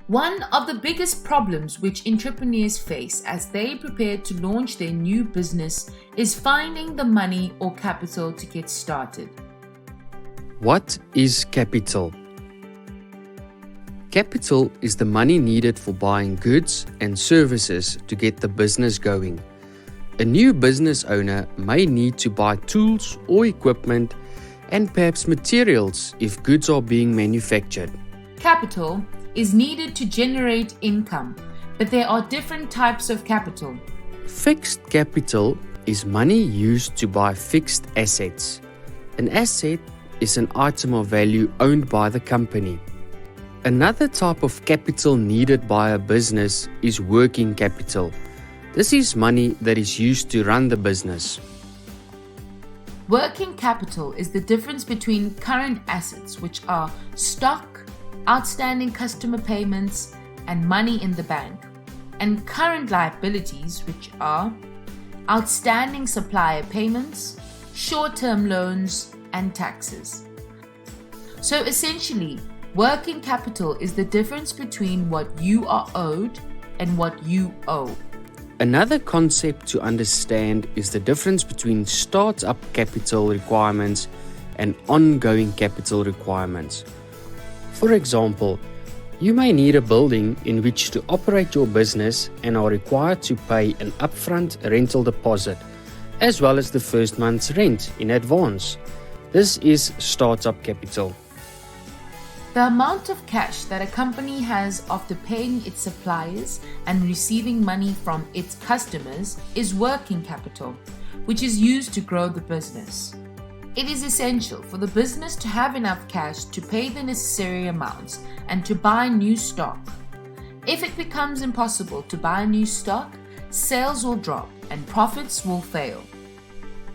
One of the biggest problems which entrepreneurs face as they prepare to launch their new business is finding the money or capital to get started. What is capital? Capital is the money needed for buying goods and services to get the business going. A new business owner may need to buy tools or equipment and perhaps materials if goods are being manufactured. Capital is needed to generate income, but there are different types of capital. Fixed capital is money used to buy fixed assets. An asset is an item of value owned by the company. Another type of capital needed by a business is working capital. This is money that is used to run the business. Working capital is the difference between current assets, which are stock, outstanding customer payments, and money in the bank, and current liabilities, which are outstanding supplier payments, short-term loans, and taxes. So essentially, working capital is the difference between what you are owed and what you owe. Another concept to understand is the difference between start-up capital requirements and ongoing capital requirements. For example, you may need a building in which to operate your business and are required to pay an upfront rental deposit, as well as the first month's rent in advance. This is startup capital. The amount of cash that a company has after paying its suppliers and receiving money from its customers is working capital, which is used to grow the business. It is essential for the business to have enough cash to pay the necessary amounts and to buy new stock. If it becomes impossible to buy new stock, sales will drop and profits will fail.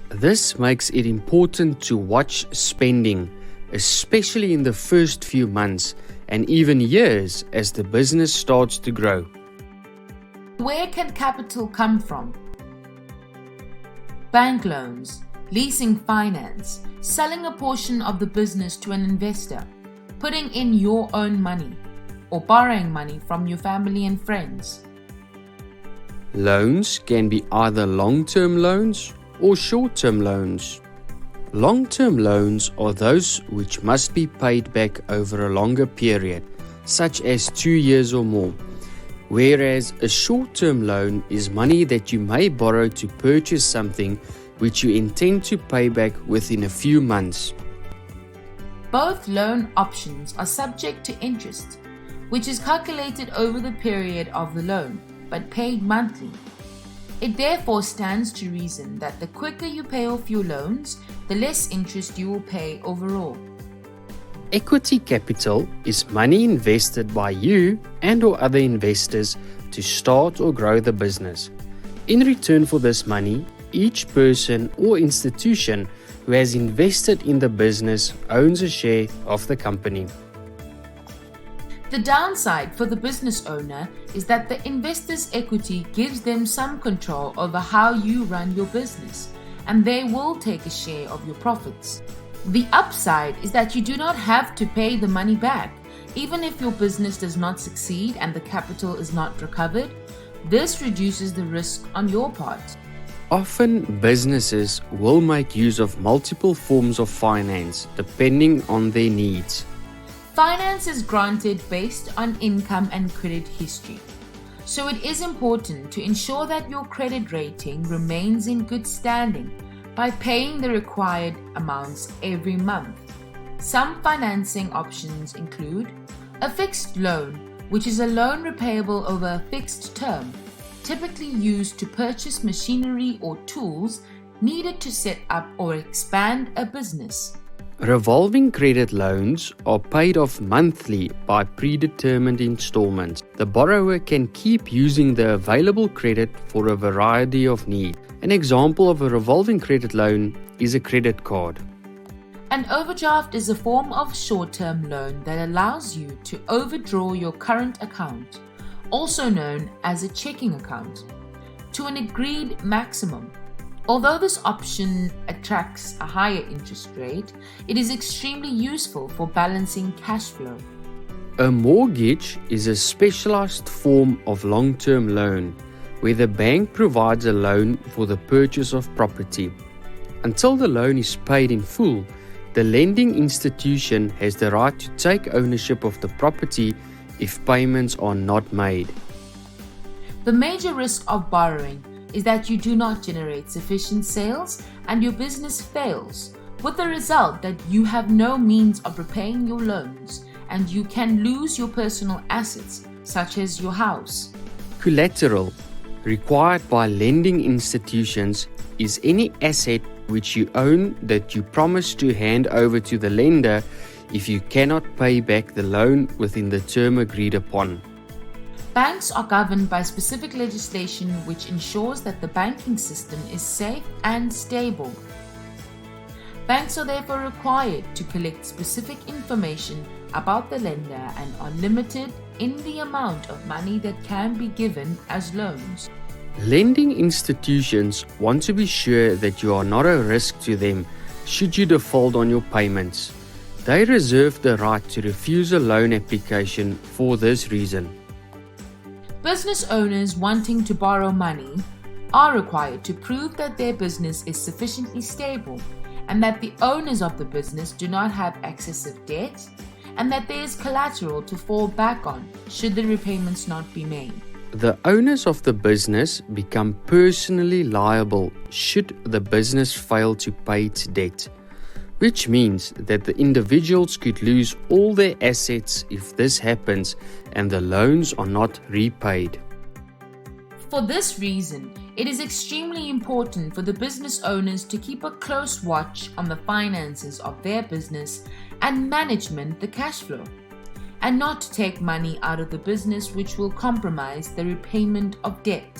This makes it important to watch spending, especially in the first few months and even years as the business starts to grow. Where can capital come from? Bank loans, leasing finance, selling a portion of the business to an investor, putting in your own money, or borrowing money from your family and friends. Loans can be either long-term loans or short-term loans. Long-term loans are those which must be paid back over a longer period, such as 2 years or more, whereas a short-term loan is money that you may borrow to purchase something which you intend to pay back within a few months. Both loan options are subject to interest, which is calculated over the period of the loan, but paid monthly. It therefore stands to reason that the quicker you pay off your loans, the less interest you will pay overall. Equity capital is money invested by you and/or other investors to start or grow the business. In return for this money, each person or institution who has invested in the business owns a share of the company. The downside for the business owner is that the investor's equity gives them some control over how you run your business, and they will take a share of your profits. The upside is that you do not have to pay the money back, even if your business does not succeed and the capital is not recovered. This reduces the risk on your part. Often, businesses will make use of multiple forms of finance depending on their needs. Finance is granted based on income and credit history. So it is important to ensure that your credit rating remains in good standing by paying the required amounts every month. Some financing options include a fixed loan, which is a loan repayable over a fixed term, typically used to purchase machinery or tools needed to set up or expand a business. Revolving credit loans are paid off monthly by predetermined installments. The borrower can keep using the available credit for a variety of needs. An example of a revolving credit loan is a credit card. An overdraft is a form of short-term loan that allows you to overdraw your current account, also known as a checking account, to an agreed maximum. Although this option attracts a higher interest rate, it is extremely useful for balancing cash flow. A mortgage is a specialized form of long-term loan where the bank provides a loan for the purchase of property. Until the loan is paid in full, the lending institution has the right to take ownership of the property if payments are not made. The major risk of borrowing is that you do not generate sufficient sales and your business fails, with the result that you have no means of repaying your loans and you can lose your personal assets, such as your house. Collateral required by lending institutions is any asset which you own that you promise to hand over to the lender if you cannot pay back the loan within the term agreed upon. Banks are governed by specific legislation which ensures that the banking system is safe and stable. Banks are therefore required to collect specific information about the lender and are limited in the amount of money that can be given as loans. Lending institutions want to be sure that you are not a risk to them should you default on your payments. They reserve the right to refuse a loan application for this reason. Business owners wanting to borrow money are required to prove that their business is sufficiently stable and that the owners of the business do not have excessive debt and that there is collateral to fall back on should the repayments not be made. The owners of the business become personally liable should the business fail to pay its debt, which means that the individuals could lose all their assets if this happens and the loans are not repaid. For this reason, it is extremely important for the business owners to keep a close watch on the finances of their business and management the cash flow, and not to take money out of the business which will compromise the repayment of debt.